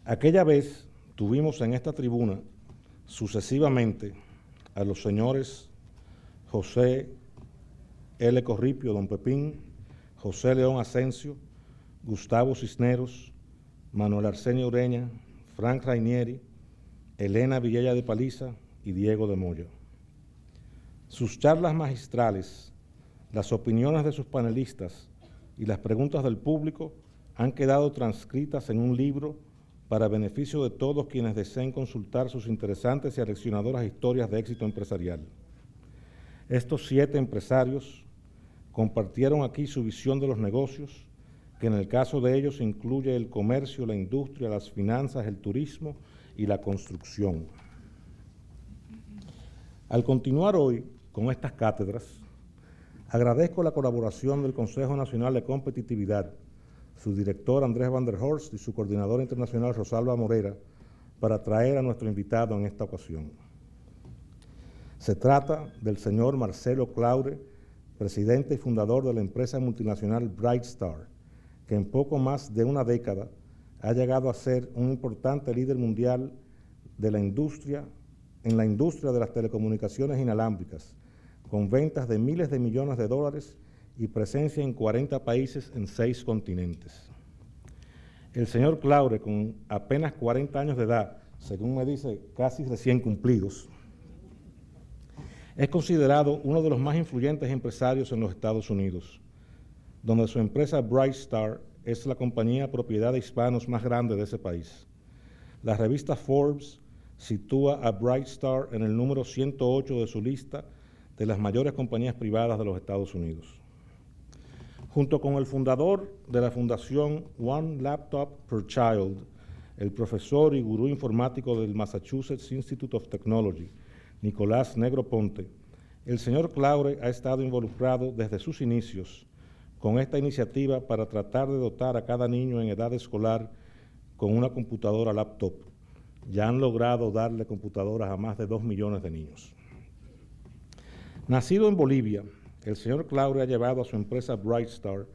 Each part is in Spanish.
Aquella vez tuvimos en esta tribuna sucesivamente a los señores José L. Corripio, don Pepín, José León Asensio, Gustavo Cisneros, Manuel Arsenio Ureña, Frank Rainieri, Elena Villela de Paliza y Diego de Moya. Sus charlas magistrales, las opiniones de sus panelistas y las preguntas del público han quedado transcritas en un libro para beneficio de todos quienes deseen consultar sus interesantes y aleccionadoras historias de éxito empresarial. Estos 7 empresarios compartieron aquí su visión de los negocios, que en el caso de ellos incluye el comercio, la industria, las finanzas, el turismo y la construcción. Al continuar hoy con estas cátedras, agradezco la colaboración del Consejo Nacional de Competitividad, su director Andrés Van der Horst y su coordinadora internacional Rosalba Morera, para traer a nuestro invitado en esta ocasión. Se trata del señor Marcelo Claure, presidente y fundador de la empresa multinacional Brightstar, que en poco más de una década ha llegado a ser un importante líder mundial de la industria, en la industria de las telecomunicaciones inalámbricas, con ventas de miles de millones de dólares y presencia en 40 países en 6 continentes. El señor Claure, con apenas 40 años de edad, según me dice, casi recién cumplidos, es considerado uno de los más influyentes empresarios en los Estados Unidos, donde su empresa Brightstar es la compañía propiedad de hispanos más grande de ese país. La revista Forbes sitúa a Brightstar en el número 108 de su lista de las mayores compañías privadas de los Estados Unidos. Junto con el fundador de la fundación One Laptop per Child, el profesor y gurú informático del Massachusetts Institute of Technology, Nicolás Negroponte, el señor Claure ha estado involucrado desde sus inicios con esta iniciativa para tratar de dotar a cada niño en edad escolar con una computadora laptop. Ya han logrado darle computadoras a más de 2 millones de niños. Nacido en Bolivia, el señor Claure ha llevado a su empresa Brightstar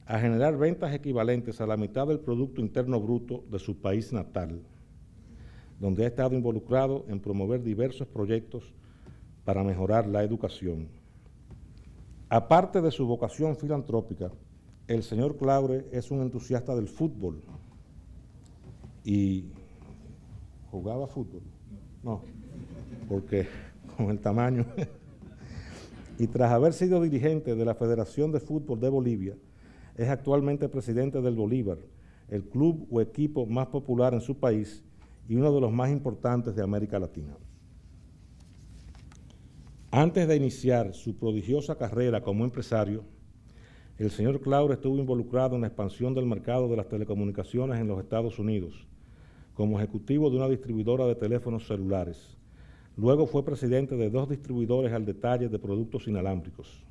a generar ventas equivalentes a la mitad del Producto Interno Bruto de su país natal, donde ha estado involucrado en promover diversos proyectos para mejorar la educación. Aparte de su vocación filantrópica, el señor Claure es un entusiasta del fútbol y jugaba fútbol, no, porque con el tamaño. Y tras haber sido dirigente de la Federación de Fútbol de Bolivia, es actualmente presidente del Bolívar, el club o equipo más popular en su país y uno de los más importantes de América Latina. Antes de iniciar su prodigiosa carrera como empresario, el señor Claure estuvo involucrado en la expansión del mercado de las telecomunicaciones en los Estados Unidos, como ejecutivo de una distribuidora de teléfonos celulares. Luego fue presidente de 2 distribuidores al detalle de productos inalámbricos.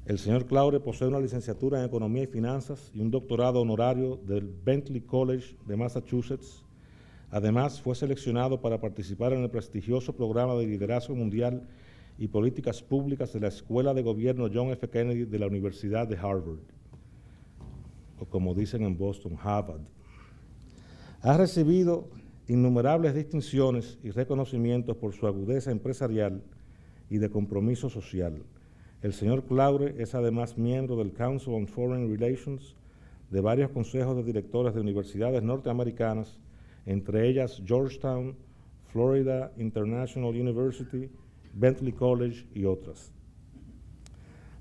El señor Claure posee una licenciatura en Economía y Finanzas y un doctorado honorario del Bentley College de Massachusetts. Además, fue seleccionado para participar en el prestigioso programa de liderazgo mundial y políticas públicas de la Escuela de Gobierno John F. Kennedy de la Universidad de Harvard, o como dicen en Boston, Harvard. Ha recibido innumerables distinciones y reconocimientos por su agudeza empresarial y de compromiso social. El señor Claure es además miembro del Council on Foreign Relations, de varios consejos de directores de universidades norteamericanas, entre ellas Georgetown, Florida International University, Bentley College y otras.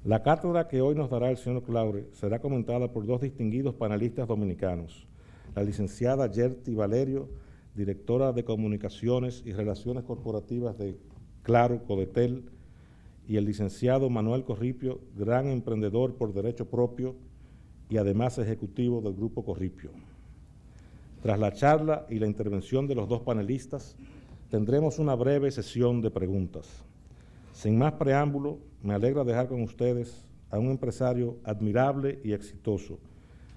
La cátedra que hoy nos dará el señor Claure será comentada por 2 distinguidos panelistas dominicanos, la licenciada Yerti Valerio, directora de Comunicaciones y Relaciones Corporativas de Claro Codetel, y el licenciado Manuel Corripio, gran emprendedor por derecho propio y además ejecutivo del Grupo Corripio. Tras la charla y la intervención de los 2 panelistas, tendremos una breve sesión de preguntas. Sin más preámbulo, me alegra dejar con ustedes a un empresario admirable y exitoso,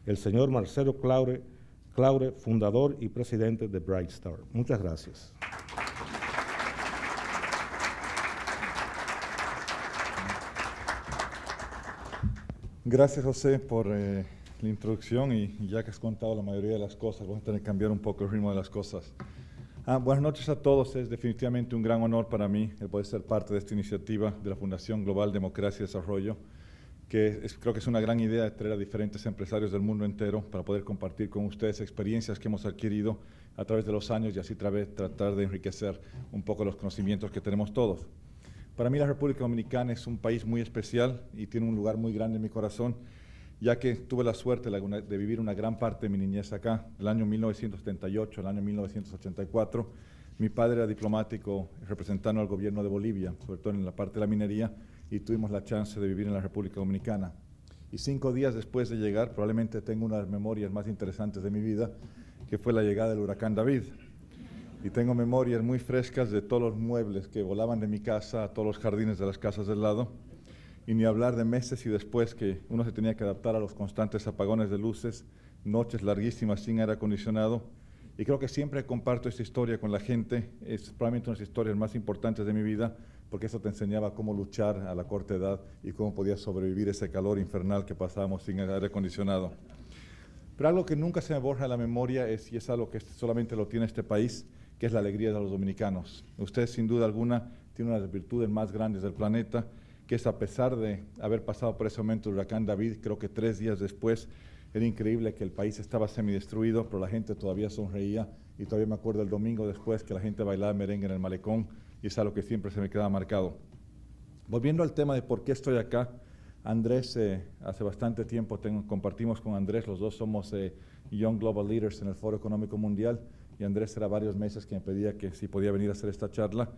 el señor Marcelo Claure, fundador y presidente de Brightstar. Muchas gracias. Gracias, José, por la introducción y ya que has contado la mayoría de las cosas, vamos a tener que cambiar un poco el ritmo de las cosas. Buenas noches a todos. Es definitivamente un gran honor para mí el poder ser parte de esta iniciativa de la Fundación Global Democracia y Desarrollo, que creo que es una gran idea de traer a diferentes empresarios del mundo entero para poder compartir con ustedes experiencias que hemos adquirido a través de los años y así tratar de enriquecer un poco los conocimientos que tenemos todos. Para mí la República Dominicana es un país muy especial y tiene un lugar muy grande en mi corazón, ya que tuve la suerte de vivir una gran parte de mi niñez acá, el año 1978, el año 1984. Mi padre era diplomático representando al gobierno de Bolivia, sobre todo en la parte de la minería, y tuvimos la chance de vivir en la República Dominicana. Y 5 días después de llegar, probablemente tengo una de las memorias más interesantes de mi vida, que fue la llegada del huracán David. Y tengo memorias muy frescas de todos los muebles que volaban de mi casa a todos los jardines de las casas del lado. Y ni hablar de meses y después que uno se tenía que adaptar a los constantes apagones de luces, noches larguísimas sin aire acondicionado. Y creo que siempre comparto esta historia con la gente. Es probablemente una de las historias más importantes de mi vida, porque eso te enseñaba cómo luchar a la corta edad y cómo podías sobrevivir ese calor infernal que pasábamos sin aire acondicionado. Pero algo que nunca se me borra de la memoria y es algo que solamente lo tiene este país, que es la alegría de los dominicanos. Ustedes, sin duda alguna, tienen una de las virtudes más grandes del planeta, que es, a pesar de haber pasado por ese momento el huracán David, creo que 3 días después, era increíble que el país estaba semidestruido, pero la gente todavía sonreía, y todavía me acuerdo el domingo después que la gente bailaba merengue en el malecón, y es algo que siempre se me queda marcado. Volviendo al tema de por qué estoy acá, Andrés, hace bastante tiempo compartimos con Andrés, los dos somos Young Global Leaders en el Foro Económico Mundial, y Andrés era varios meses que me pedía que si podía venir a hacer esta charla.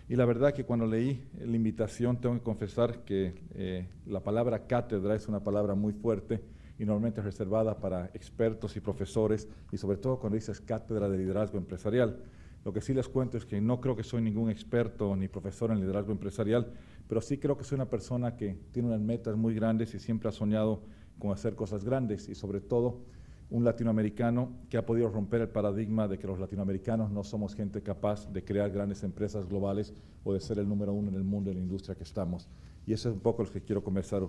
Y la verdad que cuando leí la invitación, tengo que confesar que la palabra cátedra es una palabra muy fuerte y normalmente reservada para expertos y profesores, y sobre todo cuando dices cátedra de liderazgo empresarial. Lo que sí les cuento es que no creo que soy ningún experto ni profesor en liderazgo empresarial, pero sí creo que soy una persona que tiene unas metas muy grandes y siempre ha soñado con hacer cosas grandes, y sobre todo un latinoamericano que ha podido romper el paradigma de que los latinoamericanos no somos gente capaz de crear grandes empresas globales o de ser el número 1 en el mundo en la industria que estamos. Y eso es un poco lo que quiero conversar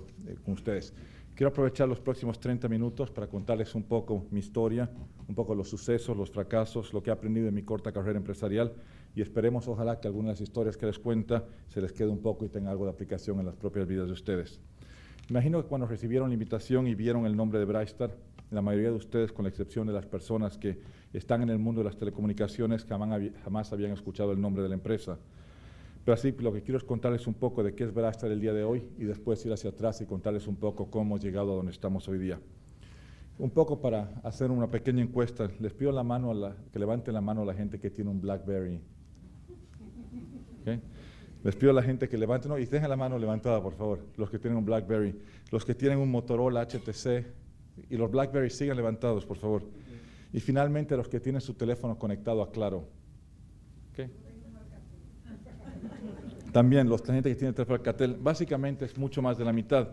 con ustedes. Quiero aprovechar los próximos 30 minutos para contarles un poco mi historia, un poco los sucesos, los fracasos, lo que he aprendido en mi corta carrera empresarial, y esperemos, ojalá, que algunas de las historias que les cuenta se les quede un poco y tenga algo de aplicación en las propias vidas de ustedes. Imagino que cuando recibieron la invitación y vieron el nombre de Brightstar, la mayoría de ustedes, con la excepción de las personas que están en el mundo de las telecomunicaciones, jamás habían escuchado el nombre de la empresa. Pero así lo que quiero es contarles un poco de qué es Brightstar el día de hoy y después ir hacia atrás y contarles un poco cómo hemos llegado a donde estamos hoy día. Un poco para hacer una pequeña encuesta, les pido que levanten la mano a la gente que tiene un BlackBerry. ¿Okay? Les pido a la gente que levanten, y dejen la mano levantada, por favor, los que tienen un BlackBerry. Los que tienen un Motorola HTC, y los BlackBerry sigan levantados, por favor. Y finalmente, los que tienen su teléfono conectado a Claro. ¿Okay? También la gente que tiene teléfono Alcatel, básicamente es mucho más de la mitad.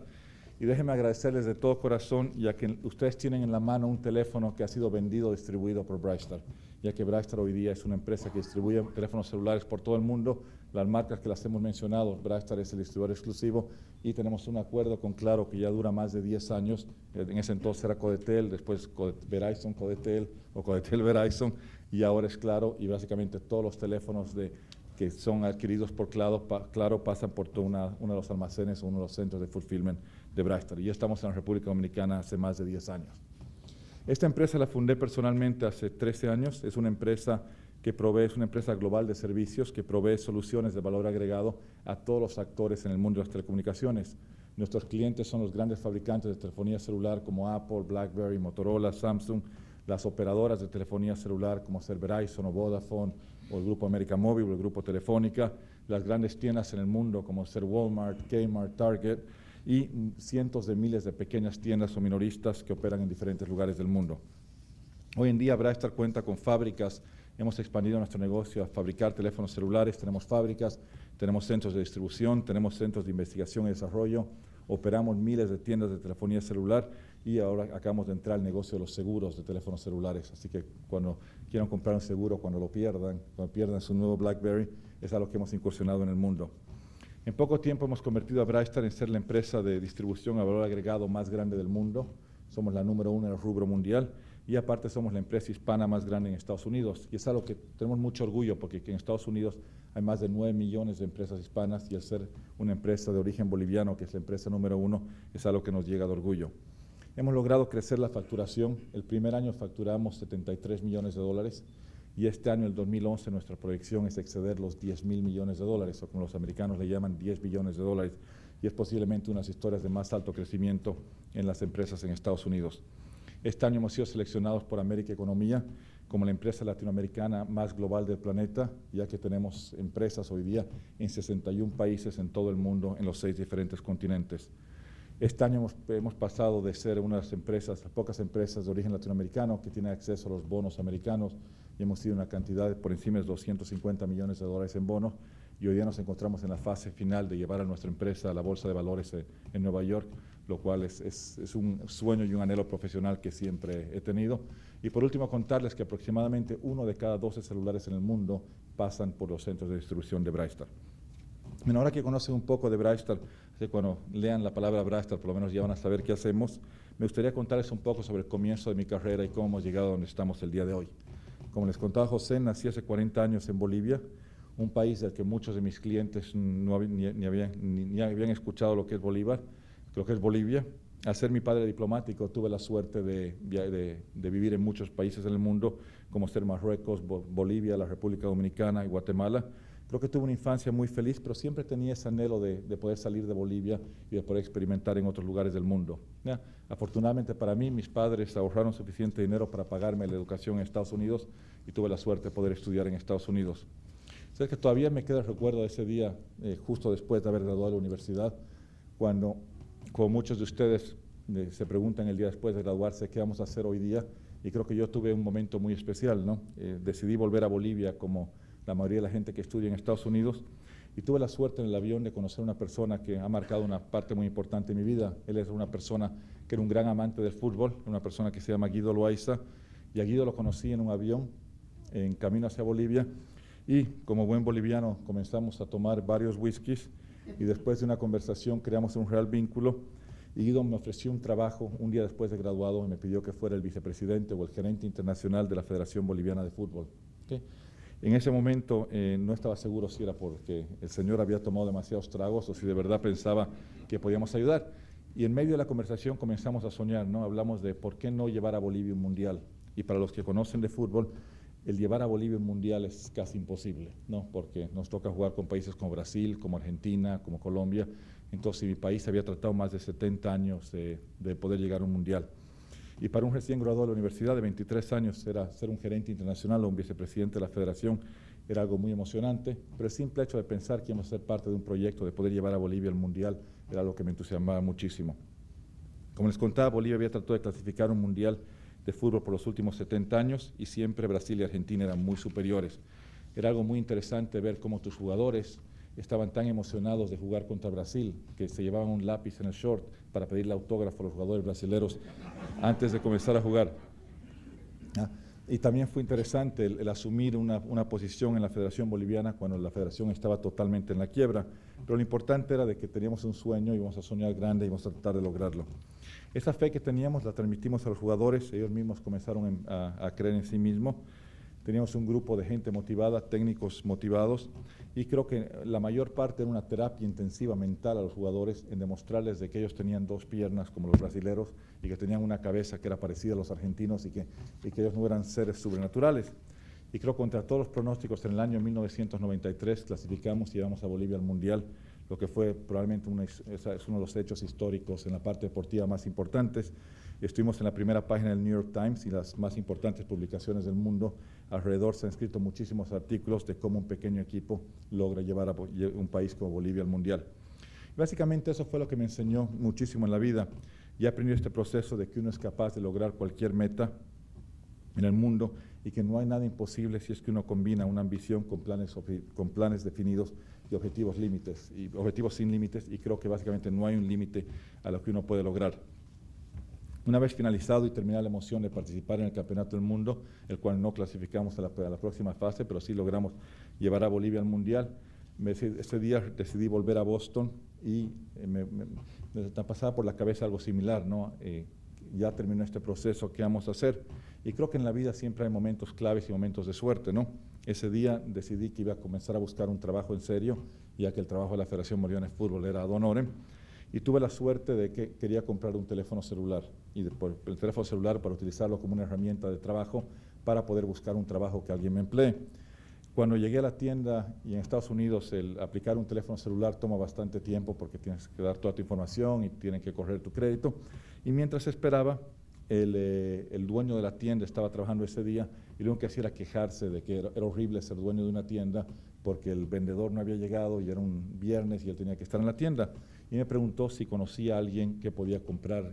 Y déjenme agradecerles de todo corazón, ya que ustedes tienen en la mano un teléfono que ha sido vendido, distribuido por Brightstar, ya que Brightstar hoy día es una empresa que distribuye teléfonos celulares por todo el mundo. Las marcas que las hemos mencionado, Brightstar es el distribuidor exclusivo, y tenemos un acuerdo con Claro que ya dura más de 10 años. En ese entonces era Codetel, después Verizon, Codetel, o Codetel, Verizon, y ahora es Claro, y básicamente todos los teléfonos que son adquiridos por Claro pasan por uno de los almacenes o uno de los centros de fulfillment de Brightstar. Y ya estamos en la República Dominicana hace más de 10 años. Esta empresa la fundé personalmente hace 13 años. Es una empresa es una empresa global de servicios que provee soluciones de valor agregado a todos los actores en el mundo de las telecomunicaciones. Nuestros clientes son los grandes fabricantes de telefonía celular como Apple, BlackBerry, Motorola, Samsung, las operadoras de telefonía celular como ser Verizon o Vodafone, o el Grupo América Móvil o el Grupo Telefónica, las grandes tiendas en el mundo como ser Walmart, Kmart, Target, y cientos de miles de pequeñas tiendas o minoristas que operan en diferentes lugares del mundo. Hoy en día Brightstar cuenta con fábricas, hemos expandido nuestro negocio a fabricar teléfonos celulares, tenemos fábricas, tenemos centros de distribución, tenemos centros de investigación y desarrollo, operamos miles de tiendas de telefonía celular, y ahora acabamos de entrar al negocio de los seguros de teléfonos celulares. Así que cuando quieran comprar un seguro, cuando pierdan su nuevo BlackBerry, es algo que hemos incursionado en el mundo. En poco tiempo hemos convertido a Brightstar en ser la empresa de distribución a valor agregado más grande del mundo. somos la número 1 en el rubro mundial y aparte somos la empresa hispana más grande en Estados Unidos. Y es algo que tenemos mucho orgullo porque en Estados Unidos hay más de 9 millones de empresas hispanas y el ser una empresa de origen boliviano, que es la empresa número 1, es algo que nos llega de orgullo. Hemos logrado crecer la facturación. El primer año facturamos 73 millones de dólares y este año, el 2011, nuestra proyección es exceder los 10 mil millones de dólares, o como los americanos le llaman 10 billones de dólares, y es posiblemente unas historias de más alto crecimiento en las empresas en Estados Unidos. Este año hemos sido seleccionados por América Economía como la empresa latinoamericana más global del planeta, ya que tenemos empresas hoy día en 61 países en todo el mundo, en los 6 diferentes continentes. Este año hemos pasado de ser unas empresas, pocas empresas de origen latinoamericano que tienen acceso a los bonos americanos, y hemos sido una cantidad de por encima de 250 millones de dólares en bonos, y hoy día nos encontramos en la fase final de llevar a nuestra empresa a la Bolsa de Valores en Nueva York, lo cual es un sueño y un anhelo profesional que siempre he tenido. Y por último, contarles que aproximadamente 1 de cada 12 celulares en el mundo pasan por los centros de distribución de Brightstar. Bueno, ahora que conocen un poco de Brightstar, cuando lean la palabra Brightstar, por lo menos ya van a saber qué hacemos, me gustaría contarles un poco sobre el comienzo de mi carrera y cómo hemos llegado a donde estamos el día de hoy. Como les contaba José, nací hace 40 años en Bolivia, un país del que muchos de mis clientes ni habían escuchado lo que es Bolivia. Al ser mi padre diplomático, tuve la suerte de vivir en muchos países en el mundo, como ser Marruecos, Bolivia, la República Dominicana y Guatemala. Creo que tuve una infancia muy feliz, pero siempre tenía ese anhelo de poder salir de Bolivia y de poder experimentar en otros lugares del mundo. ¿Ya? Afortunadamente para mí, mis padres ahorraron suficiente dinero para pagarme la educación en Estados Unidos y tuve la suerte de poder estudiar en Estados Unidos. Sé que todavía me queda el recuerdo de ese día, justo después de haber graduado de la universidad, cuando, como muchos de ustedes se preguntan el día después de graduarse, ¿qué vamos a hacer hoy día? Y creo que yo tuve un momento muy especial, ¿no? Decidí volver a Bolivia como la mayoría de la gente que estudia en Estados Unidos, y tuve la suerte en el avión de conocer a una persona que ha marcado una parte muy importante en mi vida. Él es una persona que era un gran amante del fútbol, una persona que se llama Guido Loaiza, y a Guido lo conocí en un avión en camino hacia Bolivia, y como buen boliviano comenzamos a tomar varios whiskies, y después de una conversación creamos un real vínculo, y Guido me ofreció un trabajo un día después de graduado y me pidió que fuera el vicepresidente o el gerente internacional de la Federación Boliviana de Fútbol. ¿Okay? En ese momento no estaba seguro si era porque el señor había tomado demasiados tragos o si de verdad pensaba que podíamos ayudar. Y en medio de la conversación comenzamos a soñar, ¿no? Hablamos de por qué no llevar a Bolivia un mundial. Y para los que conocen de fútbol, el llevar a Bolivia un mundial es casi imposible, ¿no? Porque nos toca jugar con países como Brasil, como Argentina, como Colombia. Entonces, mi país había tratado más de 70 años de poder llegar a un mundial. Y para un recién graduado de la universidad de 23 años, era ser un gerente internacional o un vicepresidente de la federación era algo muy emocionante, pero el simple hecho de pensar que íbamos a ser parte de un proyecto de poder llevar a Bolivia al mundial era algo que me entusiasmaba muchísimo. Como les contaba, Bolivia había tratado de clasificar un mundial de fútbol por los últimos 70 años y siempre Brasil y Argentina eran muy superiores. Era algo muy interesante ver cómo tus jugadores estaban tan emocionados de jugar contra Brasil que se llevaban un lápiz en el short para pedirle autógrafo a los jugadores brasileños antes de comenzar a jugar. Y también fue interesante el asumir una posición en la Federación Boliviana cuando la Federación estaba totalmente en la quiebra, pero lo importante era de que teníamos un sueño y íbamos a soñar grande y íbamos a tratar de lograrlo. Esa fe que teníamos la transmitimos a los jugadores, ellos mismos comenzaron a creer en sí mismos. Teníamos un grupo de gente motivada, técnicos motivados, y creo que la mayor parte era una terapia intensiva mental a los jugadores en demostrarles de que ellos tenían 2 piernas como los brasileros y que tenían una cabeza que era parecida a los argentinos y que ellos no eran seres sobrenaturales. Y creo que contra todos los pronósticos en el año 1993 clasificamos y llevamos a Bolivia al Mundial, lo que fue probablemente es uno de los hechos históricos en la parte deportiva más importantes. Estuvimos en la primera página del New York Times y las más importantes publicaciones del mundo. Alrededor se han escrito muchísimos artículos de cómo un pequeño equipo logra llevar a un país como Bolivia al Mundial. Básicamente eso fue lo que me enseñó muchísimo en la vida. Y he aprendido este proceso de que uno es capaz de lograr cualquier meta en el mundo y que no hay nada imposible si es que uno combina una ambición con planes definidos y objetivos sin límites, y creo que básicamente no hay un límite a lo que uno puede lograr. Una vez finalizado y terminada la emoción de participar en el Campeonato del Mundo, el cual no clasificamos a la próxima fase, pero sí logramos llevar a Bolivia al Mundial, ese día decidí volver a Boston y me pasaba por la cabeza algo similar, ¿no? ya terminó este proceso, ¿qué vamos a hacer? Y creo que en la vida siempre hay momentos claves y momentos de suerte, ¿no? Ese día decidí que iba a comenzar a buscar un trabajo en serio, ya que el trabajo de la Federación Boliviana de Fútbol era ad honorem, y tuve la suerte de que quería comprar un teléfono celular, y el teléfono celular para utilizarlo como una herramienta de trabajo para poder buscar un trabajo que alguien me emplee. Cuando llegué a la tienda, y en Estados Unidos el aplicar un teléfono celular toma bastante tiempo porque tienes que dar toda tu información y tienen que correr tu crédito, y mientras esperaba, el dueño de la tienda estaba trabajando ese día y lo único que hacía era quejarse de que era horrible ser dueño de una tienda porque el vendedor no había llegado y era un viernes y él tenía que estar en la tienda. Y me preguntó si conocía a alguien que podía comprar,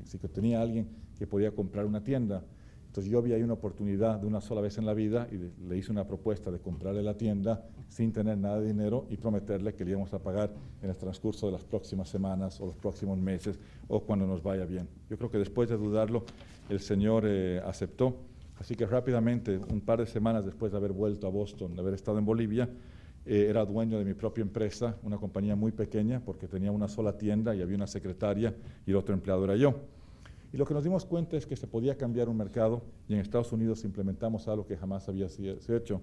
si tenía a alguien que podía comprar una tienda. Entonces yo vi ahí una oportunidad de una sola vez en la vida y le hice una propuesta de comprarle la tienda sin tener nada de dinero y prometerle que le íbamos a pagar en el transcurso de las próximas semanas o los próximos meses o cuando nos vaya bien. Yo creo que después de dudarlo, el señor aceptó. Así que rápidamente, un par de semanas después de haber vuelto a Boston, de haber estado en Bolivia, era dueño de mi propia empresa, una compañía muy pequeña porque tenía una sola tienda y había una secretaria y el otro empleado era yo. Y lo que nos dimos cuenta es que se podía cambiar un mercado y en Estados Unidos implementamos algo que jamás había sido hecho.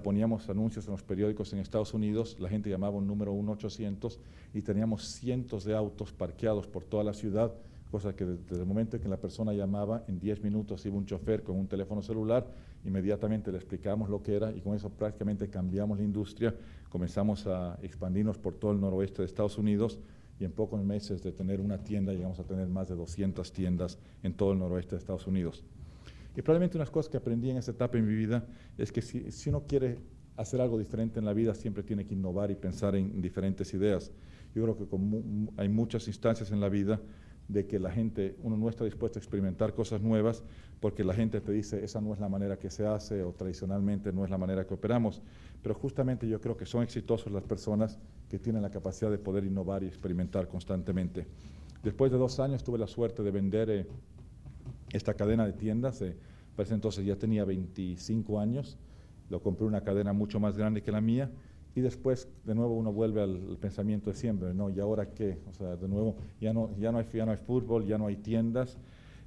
Poníamos anuncios en los periódicos en Estados Unidos, la gente llamaba un número 1-800 y teníamos cientos de autos parqueados por toda la ciudad, cosa que desde el momento en que la persona llamaba, en 10 minutos iba un chofer con un teléfono celular, inmediatamente le explicábamos lo que era y con eso prácticamente cambiamos la industria, comenzamos a expandirnos por todo el noroeste de Estados Unidos, y en pocos meses de tener una tienda llegamos a tener más de 200 tiendas en todo el noroeste de Estados Unidos. Y probablemente unas cosas que aprendí en esa etapa en mi vida es que si uno quiere hacer algo diferente en la vida, siempre tiene que innovar y pensar en diferentes ideas. Yo creo que hay muchas instancias en la vida de que uno no está dispuesto a experimentar cosas nuevas porque la gente te dice esa no es la manera que se hace o tradicionalmente no es la manera que operamos. Pero justamente yo creo que son exitosos las personas que tienen la capacidad de poder innovar y experimentar constantemente. Después de 2 años tuve la suerte de vender esta cadena de tiendas. Para ese entonces ya tenía 25 años. Lo compré una cadena mucho más grande que la mía. Y después, de nuevo, uno vuelve al pensamiento de siempre, ¿no? ¿Y ahora qué? O sea, de nuevo, ya no hay fútbol, ya no hay tiendas.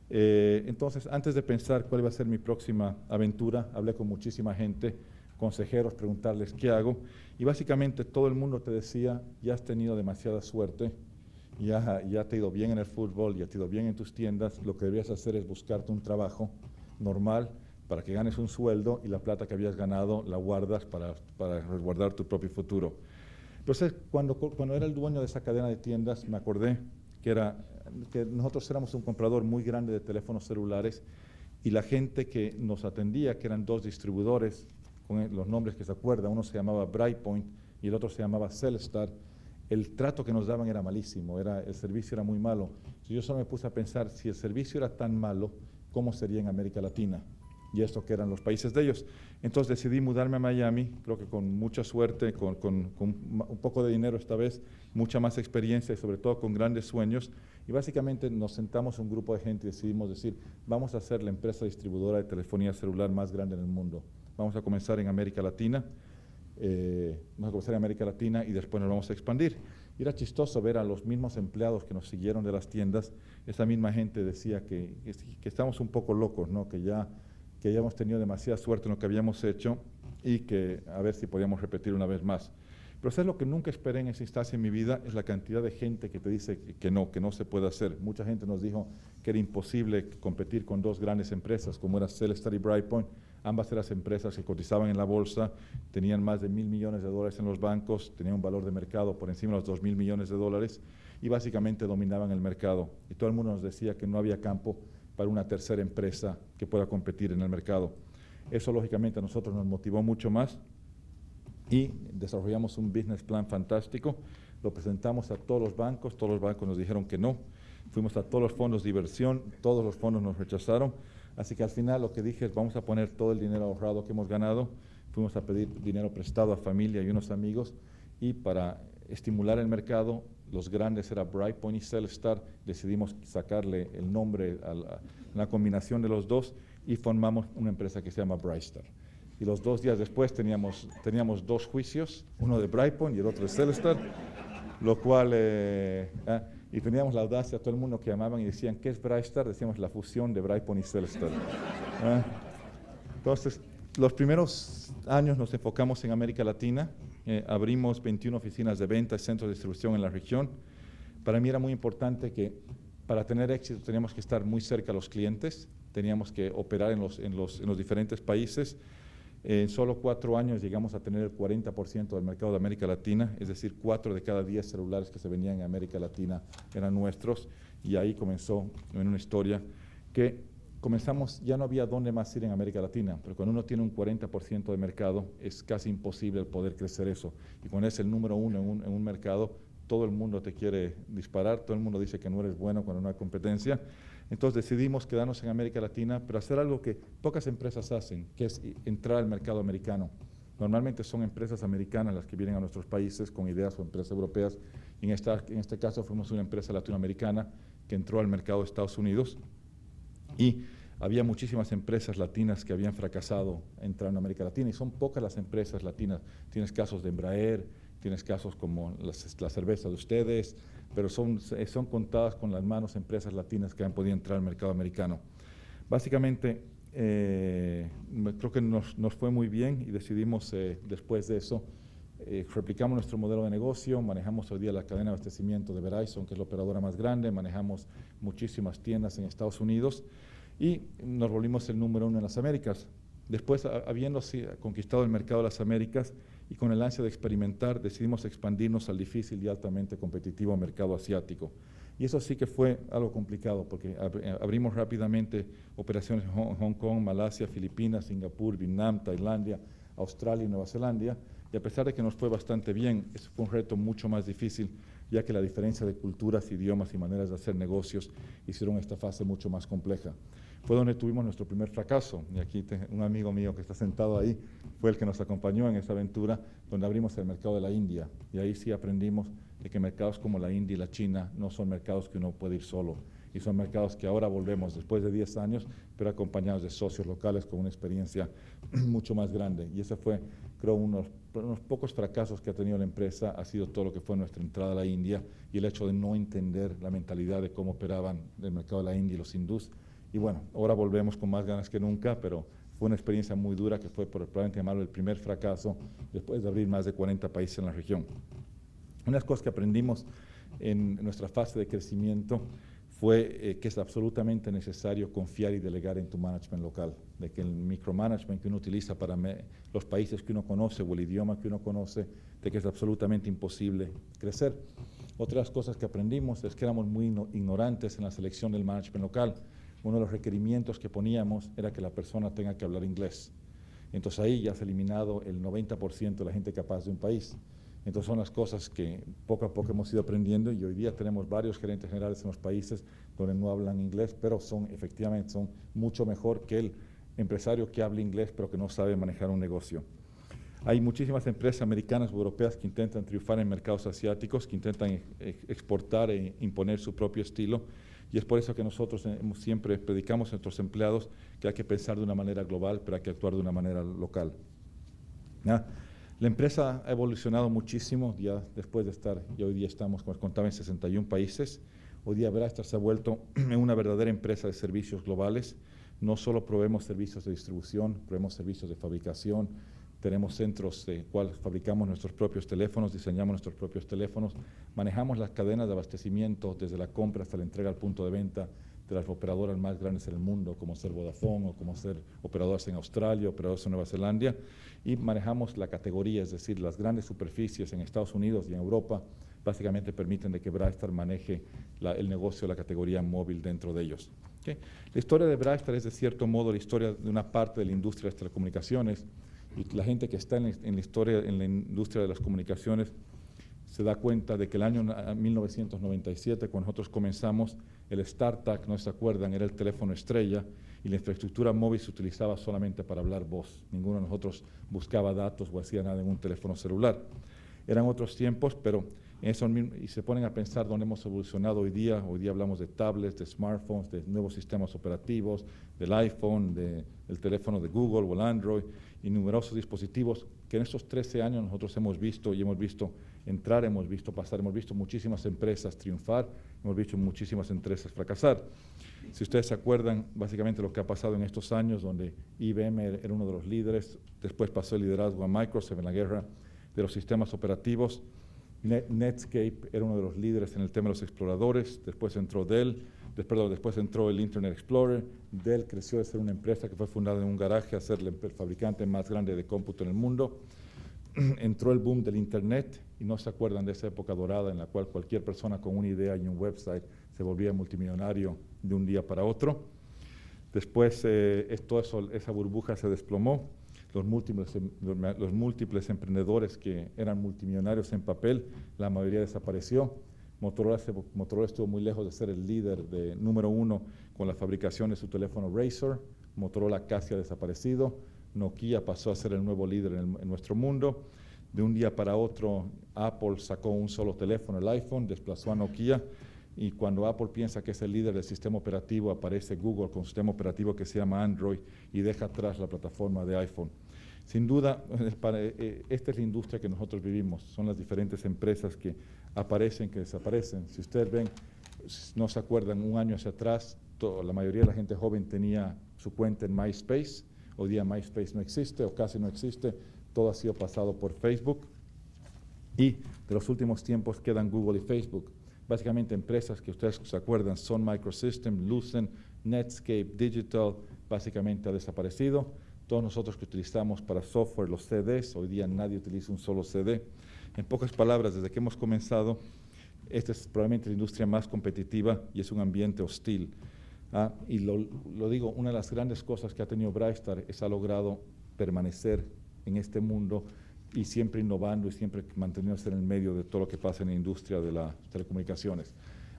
Entonces, antes de pensar cuál iba a ser mi próxima aventura, hablé con muchísima gente, consejeros, preguntarles qué hago. Y básicamente todo el mundo te decía, ya has tenido demasiada suerte, ya te ha ido bien en el fútbol, ya te ha ido bien en tus tiendas, lo que deberías hacer es buscarte un trabajo normal, para que ganes un sueldo y la plata que habías ganado la guardas para resguardar tu propio futuro. Entonces, cuando era el dueño de esa cadena de tiendas, me acordé que nosotros éramos un comprador muy grande de teléfonos celulares y la gente que nos atendía, que eran 2 distribuidores, con los nombres que se acuerdan, uno se llamaba Brightpoint y el otro se llamaba Cellstar, el trato que nos daban era malísimo, el servicio era muy malo. Entonces, yo solo me puse a pensar, si el servicio era tan malo, ¿cómo sería en América Latina? Y esto que eran los países de ellos. Entonces decidí mudarme a Miami, creo que con mucha suerte, con un poco de dinero esta vez, mucha más experiencia y sobre todo con grandes sueños. Y básicamente nos sentamos un grupo de gente y decidimos decir, vamos a ser la empresa distribuidora de telefonía celular más grande en el mundo. Vamos a comenzar en América Latina, y después nos vamos a expandir. Y era chistoso ver a los mismos empleados que nos siguieron de las tiendas, esa misma gente decía que estamos un poco locos, ¿no? que ya habíamos tenido demasiada suerte en lo que habíamos hecho y que a ver si podíamos repetir una vez más. Pero ¿sabes lo que nunca esperé en esa instancia en mi vida? Es la cantidad de gente que te dice que no se puede hacer. Mucha gente nos dijo que era imposible competir con 2 grandes empresas como era Cellstar y Brightpoint. Ambas eran las empresas que cotizaban en la bolsa, tenían más de $1.000 millones en los bancos, tenían un valor de mercado por encima de los $2.000 millones y básicamente dominaban el mercado. Y todo el mundo nos decía que no había campo para una tercera empresa que pueda competir en el mercado. Eso lógicamente a nosotros nos motivó mucho más y desarrollamos un business plan fantástico, lo presentamos a todos los bancos nos dijeron que no, fuimos a todos los fondos de inversión, todos los fondos nos rechazaron, así que al final lo que dije es vamos a poner todo el dinero ahorrado que hemos ganado, fuimos a pedir dinero prestado a familia y unos amigos y para estimular el mercado, los grandes era Brightpoint y Cellstar, decidimos sacarle el nombre a la combinación de los dos y formamos una empresa que se llama Brightstar. Y los 2 días después teníamos 2 juicios, uno de Brightpoint y el otro de Cellstar, lo cual Y teníamos la audacia, todo el mundo que llamaban y decían, ¿qué es Brightstar? Decíamos la fusión de Brightphone y Cellstar. Entonces, los primeros años nos enfocamos en América Latina. Abrimos 21 oficinas de venta y centros de distribución en la región. Para mí era muy importante que para tener éxito teníamos que estar muy cerca a los clientes, teníamos que operar en los diferentes países. En solo 4 años llegamos a tener el 40% del mercado de América Latina, es decir, 4 de cada 10 celulares que se vendían en América Latina eran nuestros, y ahí comenzó en una historia que comenzamos, ya no había dónde más ir en América Latina, pero cuando uno tiene un 40% de mercado es casi imposible el poder crecer eso, y cuando es el número 1 en un mercado, todo el mundo te quiere disparar, todo el mundo dice que no eres bueno cuando no hay competencia. Entonces decidimos quedarnos en América Latina, pero hacer algo que pocas empresas hacen, que es entrar al mercado americano. Normalmente son empresas americanas las que vienen a nuestros países con ideas o empresas europeas. En este caso fuimos una empresa latinoamericana que entró al mercado de Estados Unidos, y había muchísimas empresas latinas que habían fracasado entrando a América Latina, y son pocas las empresas latinas. Tienes casos de Embraer, tienes casos como la cerveza de ustedes, pero son contadas con las manos empresas latinas que han podido entrar al mercado americano. Básicamente, creo que nos fue muy bien y decidimos después de eso, replicamos nuestro modelo de negocio, manejamos hoy día la cadena de abastecimiento de Verizon, que es la operadora más grande, manejamos muchísimas tiendas en Estados Unidos y nos volvimos el número 1 en las Américas. Después, habiendo conquistado el mercado de las Américas y con el ansia de experimentar, decidimos expandirnos al difícil y altamente competitivo mercado asiático. Y eso sí que fue algo complicado, porque abrimos rápidamente operaciones en Hong Kong, Malasia, Filipinas, Singapur, Vietnam, Tailandia, Australia y Nueva Zelanda. Y a pesar de que nos fue bastante bien, eso fue un reto mucho más difícil, ya que la diferencia de culturas, idiomas y maneras de hacer negocios hicieron esta fase mucho más compleja. Fue donde tuvimos nuestro primer fracaso, y aquí un amigo mío que está sentado ahí fue el que nos acompañó en esa aventura, donde abrimos el mercado de la India, y ahí sí aprendimos de que mercados como la India y la China no son mercados que uno puede ir solo, y son mercados que ahora volvemos después de 10 años, pero acompañados de socios locales con una experiencia mucho más grande. Y ese fue, creo, unos pocos fracasos que ha tenido la empresa, ha sido todo lo que fue nuestra entrada a la India y el hecho de no entender la mentalidad de cómo operaban el mercado de la India y los hindús. Y bueno, ahora volvemos con más ganas que nunca, pero fue una experiencia muy dura que fue probablemente llamarlo el primer fracaso después de abrir más de 40 países en la región. Unas cosas que aprendimos en nuestra fase de crecimiento fue que es absolutamente necesario confiar y delegar en tu management local, de que el micromanagement que uno utiliza para los países que uno conoce o el idioma que uno conoce, de que es absolutamente imposible crecer. Otras cosas que aprendimos es que éramos muy ignorantes en la selección del management local. Uno de los requerimientos que poníamos era que la persona tenga que hablar inglés. Entonces ahí ya se ha eliminado el 90% de la gente capaz de un país. Entonces son las cosas que poco a poco hemos ido aprendiendo, y hoy día tenemos varios gerentes generales en los países donde no hablan inglés, pero efectivamente son mucho mejor que el empresario que habla inglés pero que no sabe manejar un negocio. Hay muchísimas empresas americanas o europeas que intentan triunfar en mercados asiáticos, que intentan exportar e imponer su propio estilo, y es por eso que nosotros siempre predicamos a nuestros empleados que hay que pensar de una manera global, pero hay que actuar de una manera local. ¿Ya? La empresa ha evolucionado muchísimo ya después de estar, y hoy día estamos, como les contaba, en 61 países. Hoy día Brightstar se ha vuelto una verdadera empresa de servicios globales. No solo proveemos servicios de distribución, proveemos servicios de fabricación, tenemos centros de cuales fabricamos nuestros propios teléfonos, diseñamos nuestros propios teléfonos, manejamos las cadenas de abastecimiento desde la compra hasta la entrega al punto de venta de las operadoras más grandes en el mundo, como ser Vodafone o como ser operadoras en Australia, operadoras en Nueva Zelanda, y manejamos la categoría, es decir, las grandes superficies en Estados Unidos y en Europa básicamente permiten de que Brightstar maneje el negocio de la categoría móvil dentro de ellos. ¿Okay? La historia de Brightstar es de cierto modo la historia de una parte de la industria de las telecomunicaciones, y la gente que está en la industria de las comunicaciones se da cuenta de que el año 1997, cuando nosotros comenzamos, el StarTAC, no se acuerdan, era el teléfono estrella, y la infraestructura móvil se utilizaba solamente para hablar voz. Ninguno de nosotros buscaba datos o hacía nada en un teléfono celular. Eran otros tiempos, pero Y se ponen a pensar dónde hemos evolucionado hoy día. Hoy día hablamos de tablets, de smartphones, de nuevos sistemas operativos, del iPhone, del teléfono de Google o el Android, y numerosos dispositivos que en estos 13 años nosotros hemos visto y hemos visto entrar, hemos visto pasar, hemos visto muchísimas empresas triunfar, hemos visto muchísimas empresas fracasar. Si ustedes se acuerdan, básicamente lo que ha pasado en estos años, donde IBM era uno de los líderes, después pasó el liderazgo a Microsoft en la guerra de los sistemas operativos. Netscape era uno de los líderes en el tema de los exploradores, después entró Dell, después entró el Internet Explorer. Dell creció de ser una empresa que fue fundada en un garaje a ser el fabricante más grande de cómputo en el mundo. Entró el boom del Internet, y no se acuerdan de esa época dorada en la cual cualquier persona con una idea y un website se volvía multimillonario de un día para otro. Después esa burbuja se desplomó. Los múltiples emprendedores que eran multimillonarios en papel, la mayoría desapareció. Motorola estuvo muy lejos de ser el líder número uno con la fabricación de su teléfono Razr. Motorola casi ha desaparecido. Nokia pasó a ser el nuevo líder en nuestro mundo. De un día para otro, Apple sacó un solo teléfono, el iPhone, desplazó a Nokia. Y cuando Apple piensa que es el líder del sistema operativo, aparece Google con un sistema operativo que se llama Android y deja atrás la plataforma de iPhone. Sin duda, esta es la industria que nosotros vivimos. Son las diferentes empresas que aparecen, que desaparecen. Si ustedes ven, no se acuerdan, un año hacia atrás, la mayoría de la gente joven tenía su cuenta en MySpace. Hoy día MySpace no existe o casi no existe. Todo ha sido pasado por Facebook. Y de los últimos tiempos quedan Google y Facebook. Básicamente empresas que ustedes se acuerdan son Microsystems, Lucent, Netscape, Digital, básicamente ha desaparecido. Todos nosotros que utilizamos para software los CDs, hoy día nadie utiliza un solo CD. En pocas palabras, desde que hemos comenzado, esta es probablemente la industria más competitiva y es un ambiente hostil. Y lo digo, una de las grandes cosas que ha tenido Brightstar es ha logrado permanecer en este mundo y siempre innovando y siempre manteniéndose en el medio de todo lo que pasa en la industria de las telecomunicaciones.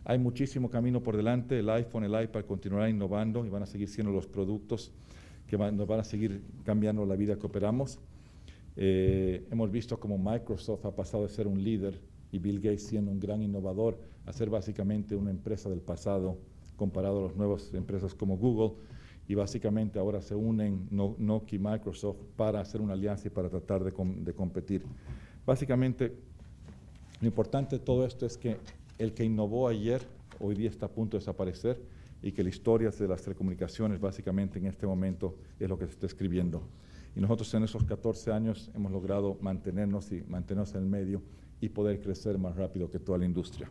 Hay muchísimo camino por delante. El iPhone, el iPad continuarán innovando y van a seguir siendo los productos que nos van a seguir cambiando la vida que operamos. Hemos visto cómo Microsoft ha pasado de ser un líder y Bill Gates siendo un gran innovador a ser básicamente una empresa del pasado comparado a las nuevas empresas como Google, y básicamente ahora se unen Nokia y Microsoft para hacer una alianza y para tratar de competir. Básicamente, lo importante de todo esto es que el que innovó ayer, hoy día está a punto de desaparecer, y que la historia de las telecomunicaciones básicamente en este momento es lo que se está escribiendo. Y nosotros en esos 14 años hemos logrado mantenernos en el medio y poder crecer más rápido que toda la industria.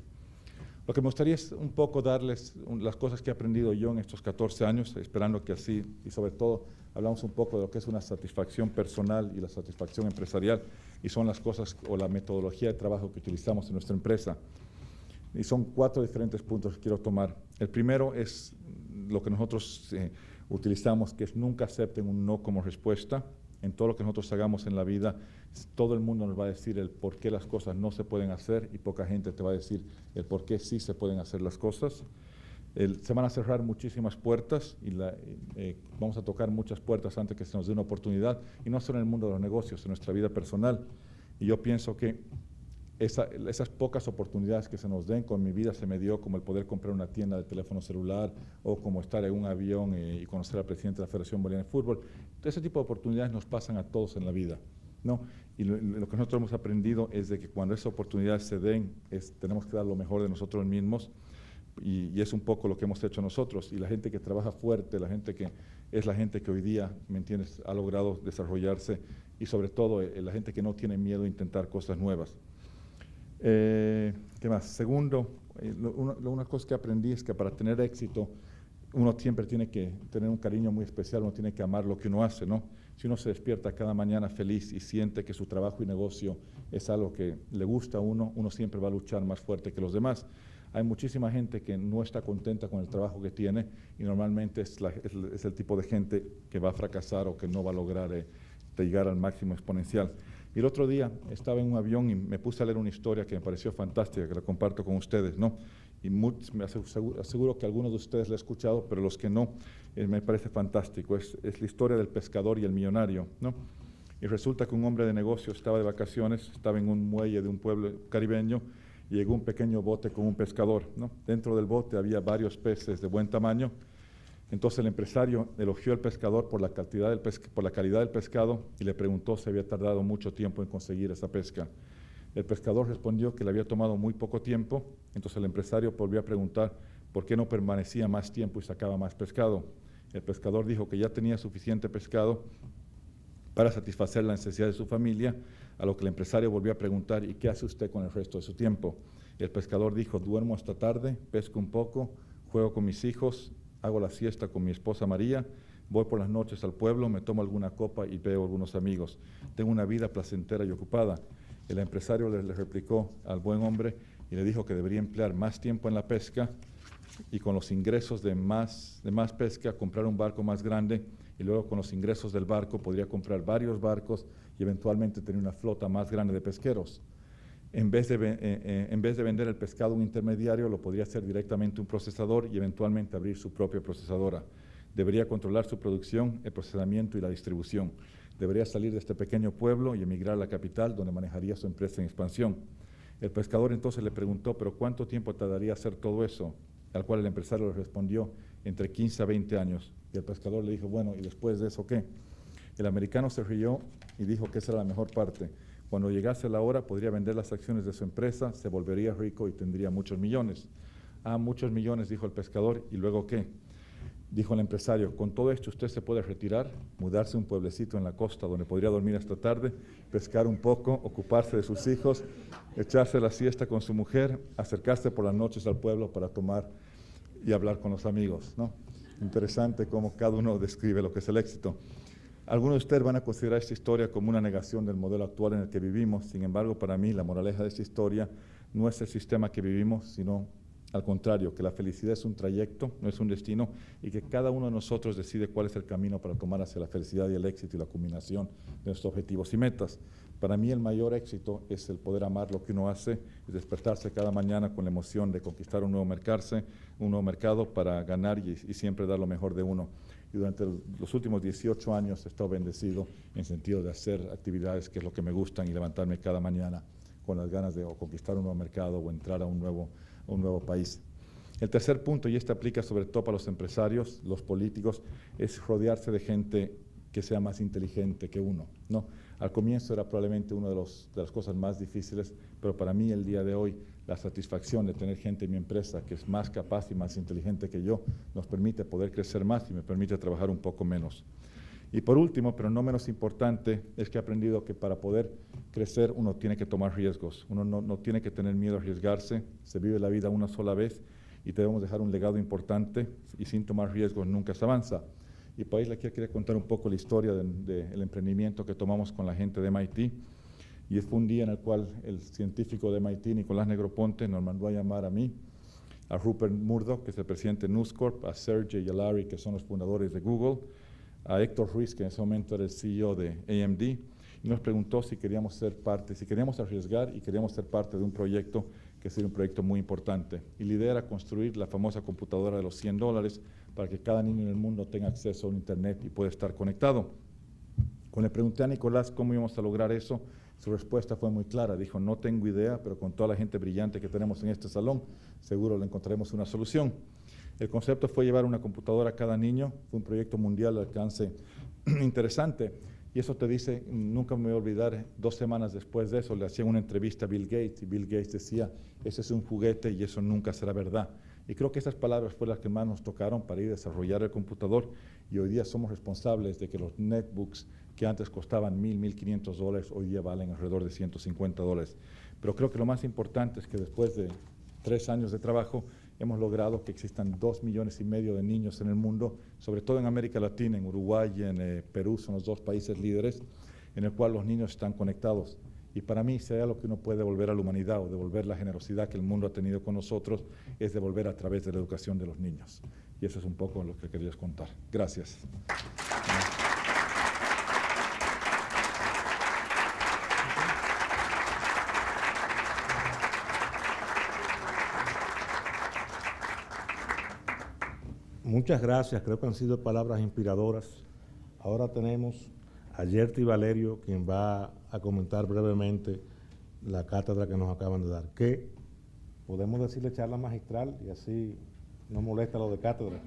Lo que me gustaría es un poco darles las cosas que he aprendido yo en estos 14 años, esperando que así, y sobre todo, hablamos un poco de lo que es una satisfacción personal y la satisfacción empresarial, y son las cosas o la metodología de trabajo que utilizamos en nuestra empresa. Y son 4 diferentes puntos que quiero tomar. El primero es lo que nosotros utilizamos, que es nunca acepten un no como respuesta. En todo lo que nosotros hagamos en la vida, todo el mundo nos va a decir el por qué las cosas no se pueden hacer y poca gente te va a decir el por qué sí se pueden hacer las cosas. Se van a cerrar muchísimas puertas y vamos a tocar muchas puertas antes que se nos dé una oportunidad, y no solo en el mundo de los negocios, en nuestra vida personal. Y yo pienso que esas pocas oportunidades que se nos den, con mi vida se me dio como el poder comprar una tienda de teléfono celular o como estar en un avión y conocer al presidente de la Federación Boliviana de Fútbol. Ese tipo de oportunidades nos pasan a todos en la vida, ¿no? Y lo que nosotros hemos aprendido es de que cuando esas oportunidades se den, tenemos que dar lo mejor de nosotros mismos, y es un poco lo que hemos hecho nosotros. Y la gente que trabaja fuerte, la gente que hoy día, ¿me entiendes?, ha logrado desarrollarse, y sobre todo la gente que no tiene miedo a intentar cosas nuevas. ¿Qué más? Segundo, una cosa que aprendí es que para tener éxito uno siempre tiene que tener un cariño muy especial, uno tiene que amar lo que uno hace, ¿no? Si uno se despierta cada mañana feliz y siente que su trabajo y negocio es algo que le gusta a uno, uno siempre va a luchar más fuerte que los demás. Hay muchísima gente que no está contenta con el trabajo que tiene, y normalmente es el tipo de gente que va a fracasar o que no va a lograr llegar al máximo exponencial. Y el otro día estaba en un avión y me puse a leer una historia que me pareció fantástica, que la comparto con ustedes, ¿no? Y me aseguro que algunos de ustedes la han escuchado, pero los que no, me parece fantástico. Es la historia del pescador y el millonario, ¿no? Y resulta que un hombre de negocio estaba de vacaciones, estaba en un muelle de un pueblo caribeño, y llegó un pequeño bote con un pescador, ¿no? Dentro del bote había varios peces de buen tamaño. Entonces el empresario elogió al pescador por la calidad del pescado y le preguntó si había tardado mucho tiempo en conseguir esa pesca. El pescador respondió que le había tomado muy poco tiempo. Entonces el empresario volvió a preguntar por qué no permanecía más tiempo y sacaba más pescado. El pescador dijo que ya tenía suficiente pescado para satisfacer la necesidad de su familia, a lo que el empresario volvió a preguntar: ¿y qué hace usted con el resto de su tiempo? El pescador dijo: duermo hasta tarde, pesco un poco, juego con mis hijos, hago la siesta con mi esposa María, voy por las noches al pueblo, me tomo alguna copa y veo a algunos amigos. Tengo una vida placentera y ocupada. El empresario le replicó al buen hombre y le dijo que debería emplear más tiempo en la pesca y con los ingresos de más pesca comprar un barco más grande, y luego con los ingresos del barco podría comprar varios barcos y eventualmente tener una flota más grande de pesqueros. En vez de vender el pescado a un intermediario, lo podría hacer directamente un procesador y eventualmente abrir su propia procesadora. Debería controlar su producción, el procesamiento y la distribución. Debería salir de este pequeño pueblo y emigrar a la capital, donde manejaría su empresa en expansión. El pescador entonces le preguntó: ¿pero cuánto tiempo tardaría hacer todo eso? Al cual el empresario le respondió: entre 15 a 20 años. Y el pescador le dijo: bueno, ¿y después de eso qué? El americano se rió y dijo que esa era la mejor parte. Cuando llegase la hora, podría vender las acciones de su empresa, se volvería rico y tendría muchos millones. Ah, muchos millones, dijo el pescador. ¿Y luego qué? Dijo el empresario: con todo esto usted se puede retirar, mudarse a un pueblecito en la costa donde podría dormir hasta tarde, pescar un poco, ocuparse de sus hijos, echarse la siesta con su mujer, acercarse por las noches al pueblo para tomar y hablar con los amigos, ¿no? Interesante cómo cada uno describe lo que es el éxito. Algunos de ustedes van a considerar esta historia como una negación del modelo actual en el que vivimos. Sin embargo, para mí la moraleja de esta historia no es el sistema que vivimos, sino al contrario, que la felicidad es un trayecto, no es un destino, y que cada uno de nosotros decide cuál es el camino para tomar hacia la felicidad y el éxito y la culminación de nuestros objetivos y metas. Para mí el mayor éxito es el poder amar lo que uno hace, es despertarse cada mañana con la emoción de conquistar un nuevo mercado para ganar y siempre dar lo mejor de uno. Y durante los últimos 18 años he estado bendecido en sentido de hacer actividades que es lo que me gustan y levantarme cada mañana con las ganas de o conquistar un nuevo mercado o entrar a un nuevo país. El tercer punto, y este aplica sobre todo para los empresarios, los políticos, es rodearse de gente que sea más inteligente que uno, ¿no? Al comienzo era probablemente una de las cosas más difíciles, pero para mí el día de hoy la satisfacción de tener gente en mi empresa que es más capaz y más inteligente que yo nos permite poder crecer más y me permite trabajar un poco menos. Y por último, pero no menos importante, es que he aprendido que para poder crecer uno tiene que tomar riesgos. Uno no tiene que tener miedo a arriesgarse. Se vive la vida una sola vez y debemos dejar un legado importante, y sin tomar riesgos nunca se avanza. Y por ahí le quería contar un poco la historia del emprendimiento que tomamos con la gente de MIT. Y fue un día en el cual el científico de MIT, Nicolás Negroponte, nos mandó a llamar a mí, a Rupert Murdoch, que es el presidente de News Corp, a Sergey y a Larry, que son los fundadores de Google, a Héctor Ruiz, que en ese momento era el CEO de AMD, y nos preguntó si queríamos ser parte, si queríamos arriesgar y queríamos ser parte de un proyecto que sería un proyecto muy importante. Y la idea era construir la famosa computadora de los $100 para que cada niño en el mundo tenga acceso a un internet y pueda estar conectado. Cuando le pregunté a Nicolás cómo íbamos a lograr eso, su respuesta fue muy clara. Dijo: no tengo idea, pero con toda la gente brillante que tenemos en este salón, seguro le encontraremos una solución. El concepto fue llevar una computadora a cada niño. Fue un proyecto mundial de alcance interesante. Y eso te dice, nunca me voy a olvidar, 2 semanas después de eso le hacían una entrevista a Bill Gates, y Bill Gates decía: ese es un juguete y eso nunca será verdad. Y creo que esas palabras fueron las que más nos tocaron para ir a desarrollar el computador, y hoy día somos responsables de que los netbooks que antes costaban $1,500, hoy día valen alrededor de $150. Pero creo que lo más importante es que después de 3 años de trabajo hemos logrado que existan 2,5 millones de niños en el mundo, sobre todo en América Latina, en Uruguay y en Perú, son los 2 países líderes, en el cual los niños están conectados. Y para mí, si hay algo que uno puede devolver a la humanidad o devolver la generosidad que el mundo ha tenido con nosotros, es devolver a través de la educación de los niños. Y eso es un poco lo que quería contar. Gracias. Muchas gracias, creo que han sido palabras inspiradoras. Ahora tenemos a Yerty Valerio, quien va a comentar brevemente la cátedra que nos acaban de dar. Que Podemos decirle charla magistral y así no molesta lo de cátedra.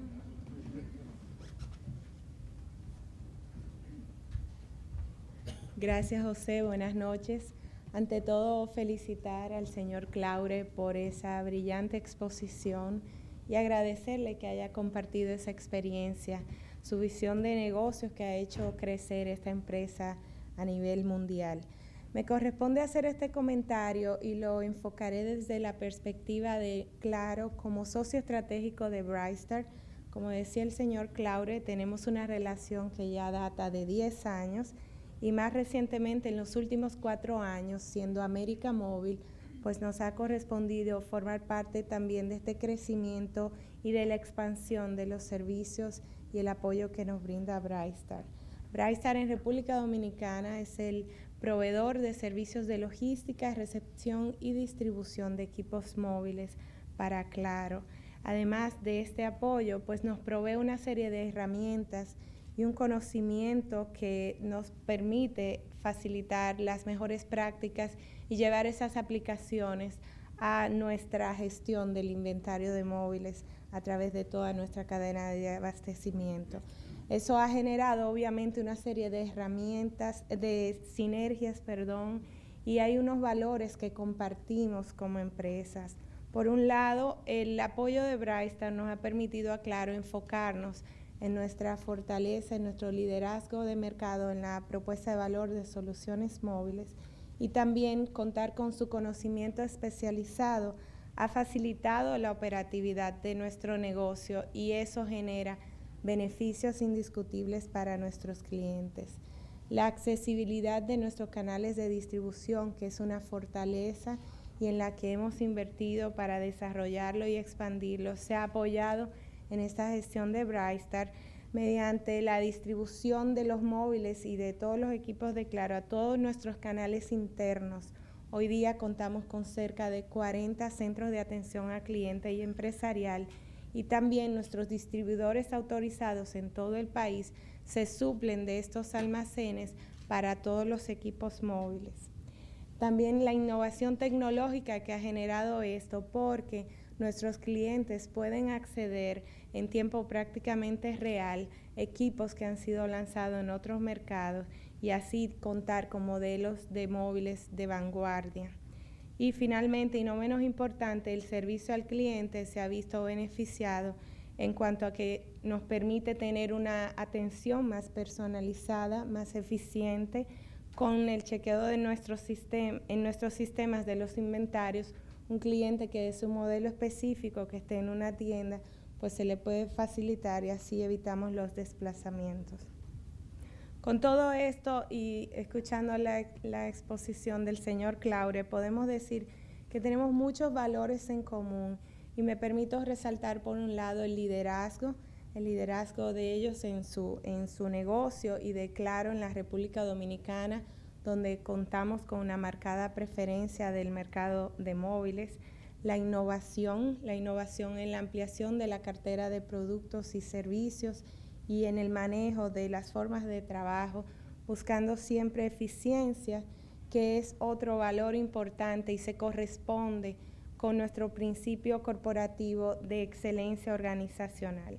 Gracias, José. Buenas noches. Ante todo, felicitar al señor Claure por esa brillante exposición y agradecerle que haya compartido esa experiencia, su visión de negocios que ha hecho crecer esta empresa a nivel mundial. Me corresponde hacer este comentario y lo enfocaré desde la perspectiva de Claro como socio estratégico de Brightstar. Como decía el señor Claure, tenemos una relación que ya data de 10 años y más recientemente en los últimos 4 años, siendo América Móvil, pues nos ha correspondido formar parte también de este crecimiento y de la expansión de los servicios y el apoyo que nos brinda Brightstar. Brightstar en República Dominicana es el proveedor de servicios de logística, recepción y distribución de equipos móviles para Claro. Además de este apoyo, pues nos provee una serie de herramientas y un conocimiento que nos permite facilitar las mejores prácticas y llevar esas aplicaciones a nuestra gestión del inventario de móviles a través de toda nuestra cadena de abastecimiento. Eso ha generado obviamente una serie de herramientas, de sinergias, y hay unos valores que compartimos como empresas. Por un lado, el apoyo de Brightstar nos ha permitido a Claro enfocarnos en nuestra fortaleza, en nuestro liderazgo de mercado, en la propuesta de valor de soluciones móviles y también contar con su conocimiento especializado ha facilitado la operatividad de nuestro negocio y eso genera beneficios indiscutibles para nuestros clientes. La accesibilidad de nuestros canales de distribución, que es una fortaleza y en la que hemos invertido para desarrollarlo y expandirlo, se ha apoyado en esta gestión de Brightstar mediante la distribución de los móviles y de todos los equipos de Claro a todos nuestros canales internos. Hoy día contamos con cerca de 40 centros de atención al cliente y empresarial y también nuestros distribuidores autorizados en todo el país se suplen de estos almacenes para todos los equipos móviles. También la innovación tecnológica que ha generado esto porque nuestros clientes pueden acceder en tiempo prácticamente real equipos que han sido lanzados en otros mercados y así contar con modelos de móviles de vanguardia. Y finalmente, y no menos importante, el servicio al cliente se ha visto beneficiado en cuanto a que nos permite tener una atención más personalizada, más eficiente, con el chequeo de en nuestros sistemas de los inventarios. Un cliente que es un modelo específico que esté en una tienda, pues se le puede facilitar y así evitamos los desplazamientos. Con todo esto y escuchando la exposición del señor Claure, podemos decir que tenemos muchos valores en común y me permito resaltar por un lado el liderazgo de ellos en su negocio y de Claro en la República Dominicana, donde contamos con una marcada preferencia del mercado de móviles, la innovación en la ampliación de la cartera de productos y servicios y en el manejo de las formas de trabajo, buscando siempre eficiencia, que es otro valor importante y se corresponde con nuestro principio corporativo de excelencia organizacional.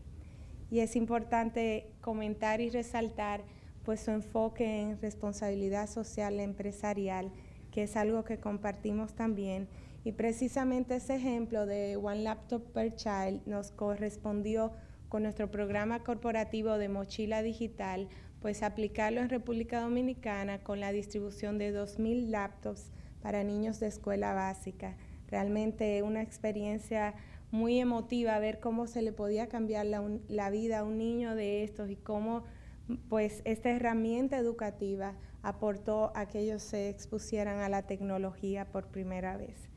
Y es importante comentar y resaltar pues su enfoque en responsabilidad social empresarial, que es algo que compartimos también. Y precisamente ese ejemplo de One Laptop per Child nos correspondió con nuestro programa corporativo de mochila digital, pues aplicarlo en República Dominicana con la distribución de 2,000 laptops para niños de escuela básica. Realmente una experiencia muy emotiva ver cómo se le podía cambiar la vida a un niño de estos y cómo pues esta herramienta educativa aportó a que ellos se expusieran a la tecnología por primera vez.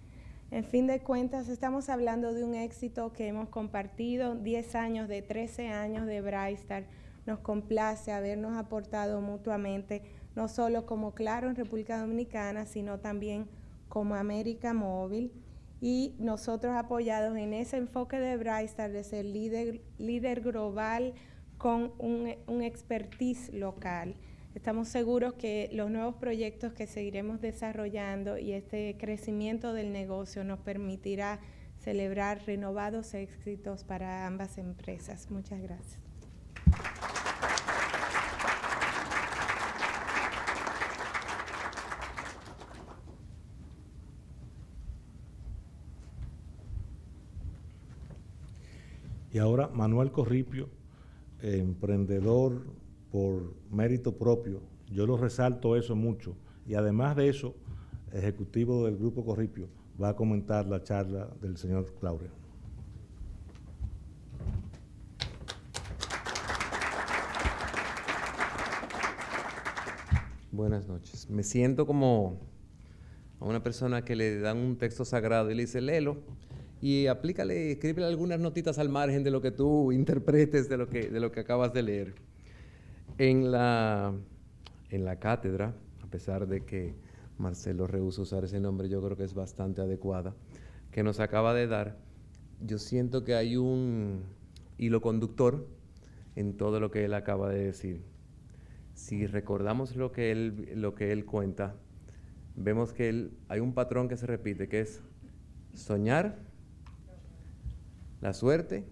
En fin de cuentas, estamos hablando de un éxito que hemos compartido, 10 años de 13 años de Brightstar. Nos complace habernos aportado mutuamente, no solo como Claro en República Dominicana, sino también como América Móvil. Y nosotros apoyados en ese enfoque de Brightstar de ser líder global con un expertise local. Estamos seguros que los nuevos proyectos que seguiremos desarrollando y este crecimiento del negocio nos permitirá celebrar renovados éxitos para ambas empresas. Muchas gracias. Y ahora Manuel Corripio, emprendedor por mérito propio. Yo lo resalto eso mucho. Y además de eso, ejecutivo del Grupo Corripio, va a comentar la charla del señor Claure. Buenas noches. Me siento como a una persona que le dan un texto sagrado y le dice, léelo y aplícale, escríbele algunas notitas al margen de lo que tú interpretes de lo que acabas de leer. En la cátedra, a pesar de que Marcelo rehúsa usar ese nombre, yo creo que es bastante adecuada, que nos acaba de dar, yo siento que hay un hilo conductor en todo lo que él acaba de decir. Si recordamos lo que él cuenta, vemos que hay un patrón que se repite, que es soñar, la suerte,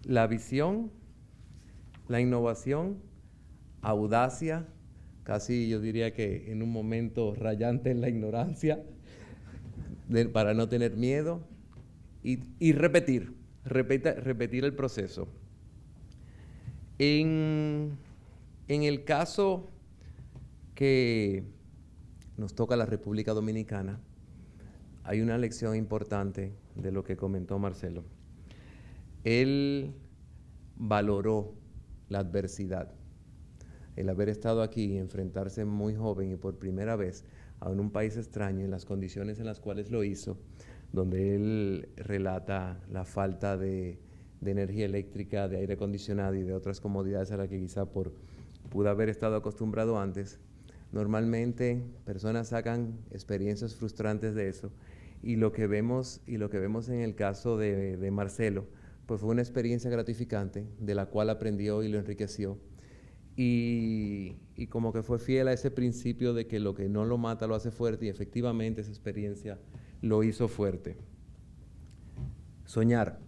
la visión, la innovación, audacia, casi yo diría que en un momento rayante en la ignorancia, para no tener miedo, y repetir el proceso. En el caso que nos toca la República Dominicana, hay una lección importante de lo que comentó Marcelo. Él valoró la adversidad. El haber estado aquí y enfrentarse muy joven y por primera vez a un país extraño en las condiciones en las cuales lo hizo, donde él relata la falta de energía eléctrica, de aire acondicionado y de otras comodidades a las que quizá pudo haber estado acostumbrado antes. Normalmente personas sacan experiencias frustrantes de eso y lo que vemos en el caso de Marcelo, pues fue una experiencia gratificante de la cual aprendió y lo enriqueció y como que fue fiel a ese principio de que lo que no lo mata lo hace fuerte y efectivamente esa experiencia lo hizo fuerte. Soñar.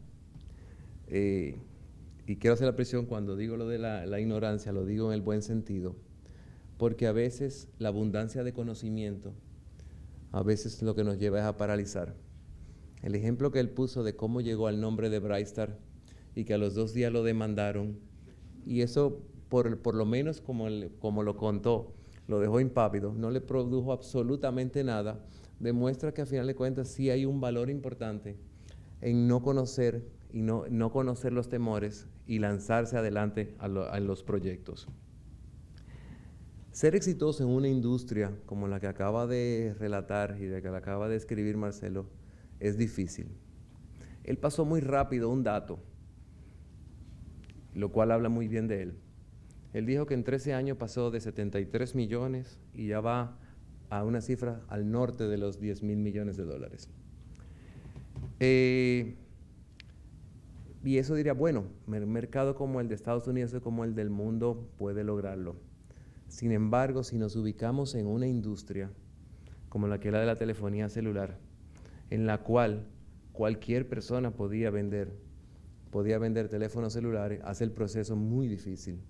Y quiero hacer la presión cuando digo lo de la ignorancia, lo digo en el buen sentido, porque a veces la abundancia de conocimiento, a veces lo que nos lleva es a paralizar. El ejemplo que él puso de cómo llegó al nombre de Brightstar y que a los 2 días lo demandaron, y eso por lo menos como lo contó, lo dejó impávido, no le produjo absolutamente nada, demuestra que a final de cuentas sí hay un valor importante en no conocer y no conocer los temores y lanzarse adelante a los proyectos. Ser exitoso en una industria como la que acaba de relatar y de que la acaba de escribir Marcelo es difícil. Él pasó muy rápido un dato, lo cual habla muy bien de él. Él dijo que en 13 años pasó de 73 millones y ya va a una cifra al norte de los 10.000 millones de dólares. Y eso diría, bueno, un mercado como el de Estados Unidos o como el del mundo puede lograrlo. Sin embargo, si nos ubicamos en una industria como la que era de la telefonía celular, en la cual cualquier persona podía vender teléfonos celulares, hace el proceso muy difícil.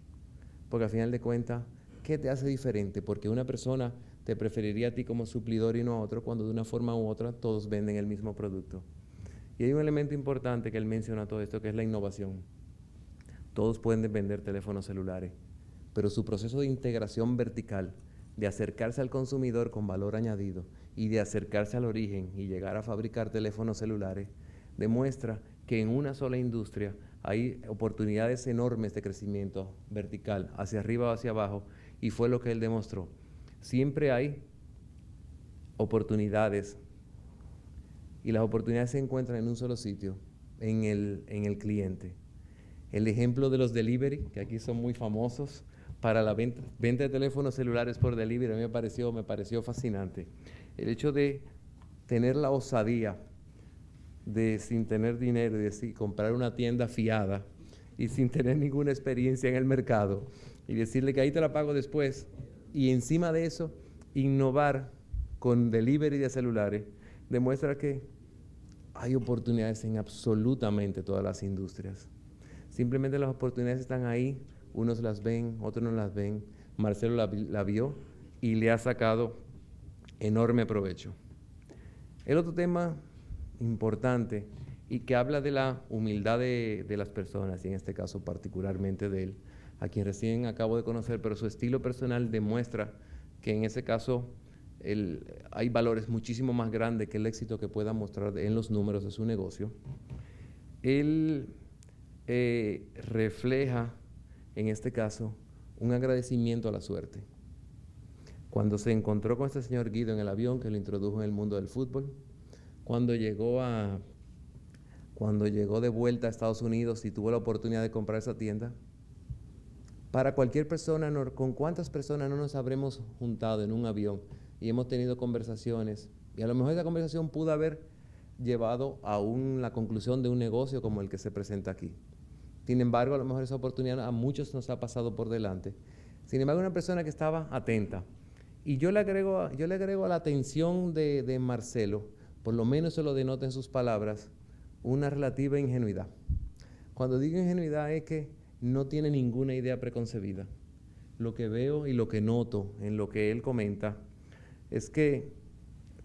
Porque al final de cuentas, ¿qué te hace diferente? Porque una persona te preferiría a ti como suplidor y no a otro, cuando de una forma u otra todos venden el mismo producto. Y hay un elemento importante que él menciona todo esto, que es la innovación. Todos pueden vender teléfonos celulares, pero su proceso de integración vertical, de acercarse al consumidor con valor añadido y de acercarse al origen y llegar a fabricar teléfonos celulares, demuestra que en una sola industria hay oportunidades enormes de crecimiento vertical, hacia arriba o hacia abajo, y fue lo que él demostró. Siempre hay oportunidades, y las oportunidades se encuentran en un solo sitio, en el cliente. El ejemplo de los delivery, que aquí son muy famosos, para la venta de teléfonos celulares por delivery, a mí me pareció fascinante. El hecho de tener la osadía de, sin tener dinero, y de comprar una tienda fiada y sin tener ninguna experiencia en el mercado, y decirle que ahí te la pago después, y encima de eso, innovar con delivery de celulares, demuestra que hay oportunidades en absolutamente todas las industrias. Simplemente las oportunidades están ahí, unos las ven, otros no las ven. Marcelo la vio y le ha sacado enorme provecho. El otro tema importante y que habla de la humildad de las personas, y en este caso particularmente de él, a quien recién acabo de conocer, pero su estilo personal demuestra que en ese caso hay valores muchísimo más grandes que el éxito que pueda mostrar en los números de su negocio. Él refleja, en este caso, un agradecimiento a la suerte. Cuando se encontró con este señor Guido en el avión que lo introdujo en el mundo del fútbol, cuando llegó de vuelta a Estados Unidos y tuvo la oportunidad de comprar esa tienda, para cualquier persona, ¿con cuántas personas no nos habremos juntado en un avión y hemos tenido conversaciones? Y a lo mejor esa conversación pudo haber llevado a la conclusión de un negocio como el que se presenta aquí. Sin embargo, a lo mejor esa oportunidad a muchos nos ha pasado por delante. Sin embargo, una persona que estaba atenta. Y yo le agrego a la atención de Marcelo, por lo menos se lo denota en sus palabras, una relativa ingenuidad. Cuando digo ingenuidad es que no tiene ninguna idea preconcebida. Lo que veo y lo que noto en lo que él comenta es que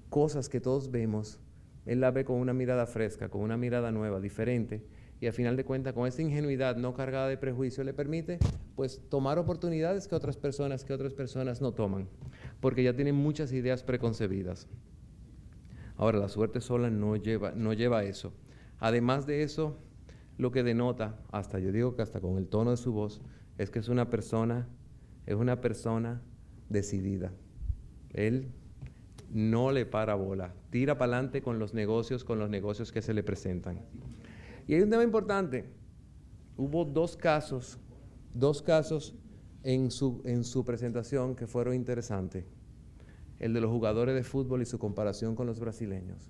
cosas que todos vemos, él la ve con una mirada fresca, con una mirada nueva, diferente, y al final de cuentas con esa ingenuidad no cargada de prejuicio le permite pues tomar oportunidades que otras personas no toman, porque ya tienen muchas ideas preconcebidas. Ahora, la suerte sola no lleva a eso. Además de eso, lo que denota, yo digo que hasta con el tono de su voz, es que es una persona decidida. Él no le para bola, tira para adelante con los negocios que se le presentan. Y hay un tema importante. Hubo dos casos en su presentación que fueron interesantes. El de los jugadores de fútbol y su comparación con los brasileños.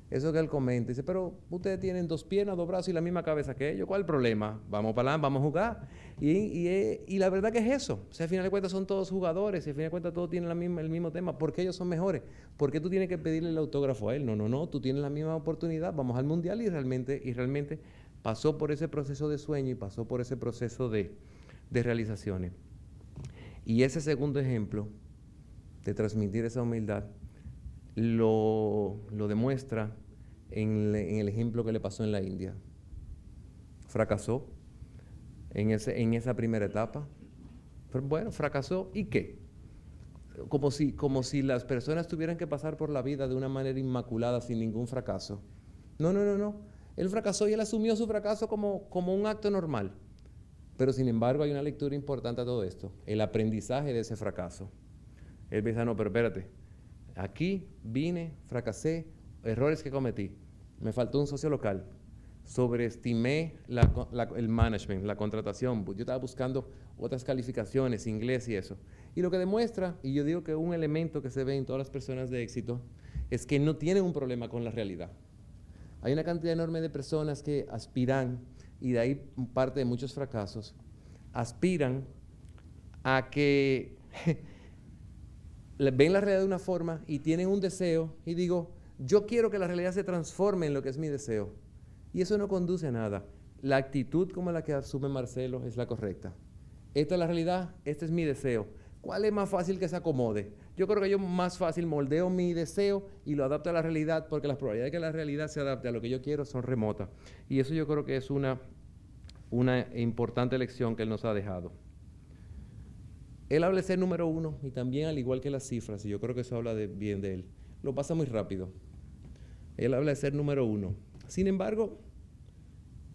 Eso que él comenta, dice, pero ustedes tienen 2 piernas, 2 brazos y la misma cabeza que ellos, ¿cuál es el problema? Vamos para adelante, vamos a jugar. Y la verdad que es eso. O sea, al final de cuentas son todos jugadores, y al final de cuentas todos tienen el mismo tema. ¿Por qué ellos son mejores? ¿Por qué tú tienes que pedirle el autógrafo a él? No, tú tienes la misma oportunidad, vamos al mundial y realmente pasó por ese proceso de sueño y pasó por ese proceso de realizaciones. Y ese segundo ejemplo de transmitir esa humildad lo demuestra en el ejemplo que le pasó en la India. Fracasó en esa primera etapa. Pero bueno, fracasó, ¿y qué? Como si las personas tuvieran que pasar por la vida de una manera inmaculada sin ningún fracaso. No. Él fracasó y él asumió su fracaso como un acto normal. Pero sin embargo hay una lectura importante a todo esto, el aprendizaje de ese fracaso. Él piensa, no, pero espérate, aquí vine, fracasé, errores que cometí. Me faltó un socio local, sobreestimé el management, la contratación. Yo estaba buscando otras calificaciones, inglés y eso. Y lo que demuestra, y yo digo que un elemento que se ve en todas las personas de éxito, es que no tienen un problema con la realidad. Hay una cantidad enorme de personas que aspiran, y de ahí parte de muchos fracasos, aspiran a que ven la realidad de una forma y tienen un deseo y digo, yo quiero que la realidad se transforme en lo que es mi deseo. Y eso no conduce a nada. La actitud como la que asume Marcelo es la correcta. Esta es la realidad, este es mi deseo. ¿Cuál es más fácil que se acomode? Yo creo que yo más fácil moldeo mi deseo y lo adapto a la realidad, porque las probabilidades de que la realidad se adapte a lo que yo quiero son remotas. Y eso yo creo que es una importante lección que él nos ha dejado. Él habla de ser número 1 y también, al igual que las cifras, y yo creo que eso habla bien de él, lo pasa muy rápido. Él habla de ser número 1. Sin embargo,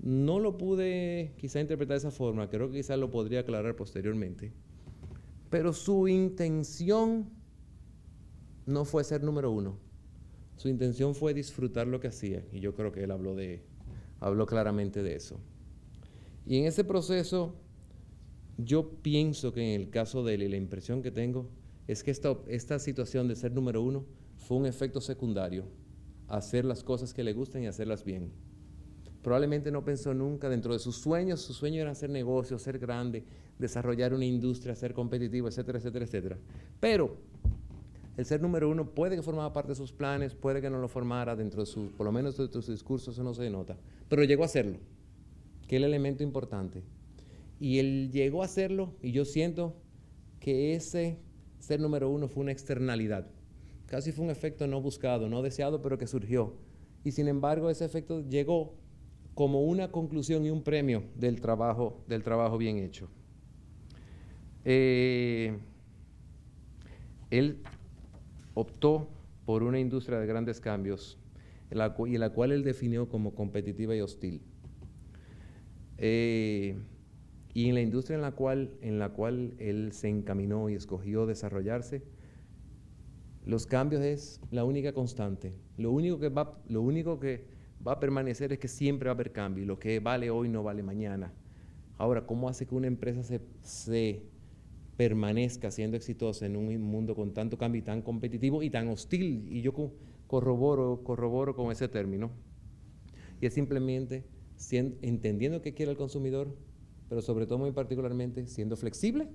no lo pude quizá interpretar de esa forma, creo que quizá lo podría aclarar posteriormente. Pero su intención no fue ser número 1. Su intención fue disfrutar lo que hacía, y yo creo que él habló claramente de eso. Y en ese proceso, yo pienso que en el caso de él, y la impresión que tengo, es que esta situación de ser número 1 fue un efecto secundario, hacer las cosas que le gustan y hacerlas bien. probablemente no pensó nunca dentro de sus sueños. Su sueño era hacer negocios, ser grande, desarrollar una industria, ser competitivo, etcétera, etcétera, etcétera. Pero el ser número uno puede que formaba parte de sus planes, puede que no lo formara dentro de sus, por lo menos dentro de sus discursos, eso no se denota. Pero llegó a hacerlo, que es el elemento importante. Y él llegó a hacerlo, y yo siento que ese ser número uno fue una externalidad. Casi fue un efecto no buscado, no deseado, pero que surgió. Y sin embargo, ese efecto llegó como una conclusión y un premio del trabajo bien hecho. Él optó por una industria de grandes cambios, y la cual él definió como competitiva y hostil. Y en la industria en la cual él se encaminó y escogió desarrollarse, los cambios es la única constante. Lo único que va a permanecer es que siempre va a haber cambio. Lo que vale hoy no vale mañana. Ahora, ¿cómo hace que una empresa se permanezca siendo exitosa en un mundo con tanto cambio y tan competitivo y tan hostil? Y yo corroboro con ese término. Y es simplemente entendiendo qué quiere el consumidor, pero sobre todo muy particularmente siendo flexible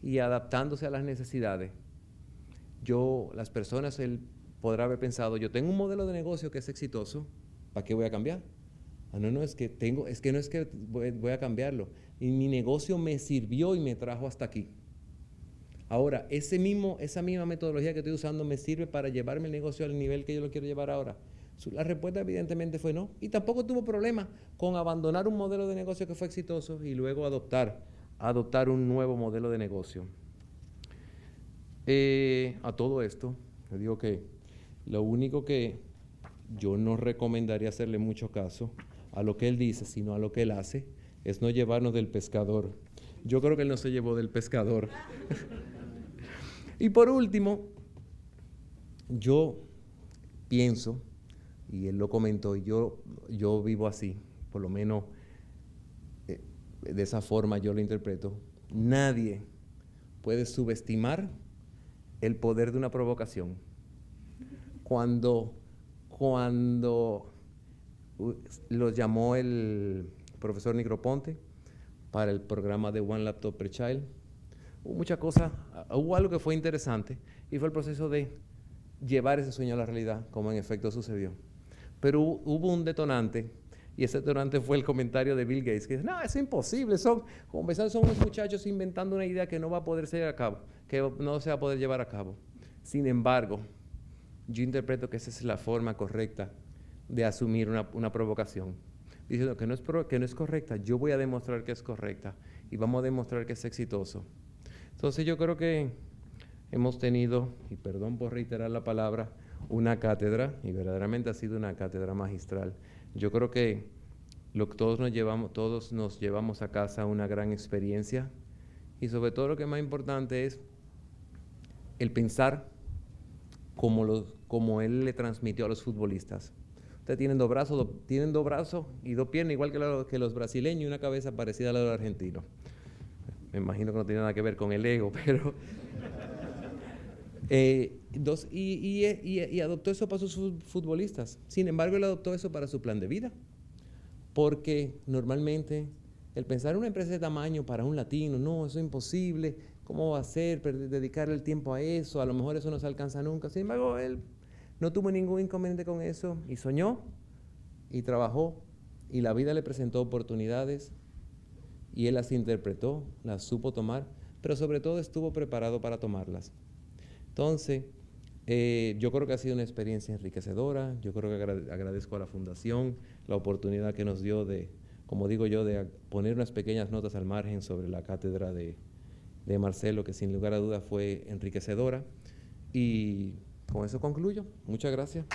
y adaptándose a las necesidades. Las personas, él podrá haber pensado, yo tengo un modelo de negocio que es exitoso, ¿para qué voy a cambiar? Es que no es que voy a cambiarlo. Y mi negocio me sirvió y me trajo hasta aquí. Ahora, esa misma metodología que estoy usando me sirve para llevarme el negocio al nivel que yo lo quiero llevar ahora. La respuesta evidentemente fue no. Y tampoco tuvo problema con abandonar un modelo de negocio que fue exitoso y luego adoptar un nuevo modelo de negocio. A todo esto, le digo que lo único que yo no recomendaría hacerle mucho caso a lo que él dice, sino a lo que él hace, es no llevarnos del pescador. Yo creo que él no se llevó del pescador. Y por último, yo pienso, y él lo comentó, y yo vivo así, por lo menos de esa forma yo lo interpreto, nadie puede subestimar el poder de una provocación. Cuando los llamó el profesor Negroponte para el programa de One Laptop Per Child, hubo algo que fue interesante, y fue el proceso de llevar ese sueño a la realidad, como en efecto sucedió. Pero hubo un detonante, y ese detonante fue el comentario de Bill Gates, que dice, no, es imposible, son unos muchachos inventando una idea que no va a poder ser a cabo, que no se va a poder llevar a cabo. Sin embargo, yo interpreto que esa es la forma correcta de asumir una provocación, diciendo que no es correcta, yo voy a demostrar que es correcta, y vamos a demostrar que es exitoso. Entonces yo creo que hemos tenido, y perdón por reiterar la palabra, una cátedra, y verdaderamente ha sido una cátedra magistral. Yo creo que todos nos llevamos a casa una gran experiencia, y sobre todo lo que es más importante es el pensar como él le transmitió a los futbolistas. Ustedes tienen dos brazos y dos piernas, igual que los brasileños, y una cabeza parecida a la de los argentinos. Me imagino que no tiene nada que ver con el ego, pero... y adoptó eso para sus futbolistas. Sin embargo, él adoptó eso para su plan de vida. Porque normalmente el pensar en una empresa de tamaño para un latino, no, eso es imposible, ¿cómo va a ser dedicar el tiempo a eso? A lo mejor eso no se alcanza nunca. Sin embargo, él no tuvo ningún inconveniente con eso, y soñó, y trabajó, y la vida le presentó oportunidades, y él las interpretó, las supo tomar, pero sobre todo estuvo preparado para tomarlas. Entonces, yo creo que ha sido una experiencia enriquecedora. Yo creo que agradezco a la Fundación la oportunidad que nos dio de, como digo yo, de poner unas pequeñas notas al margen sobre la cátedra de Marcelo, que sin lugar a dudas fue enriquecedora. Y con eso concluyo. Muchas gracias.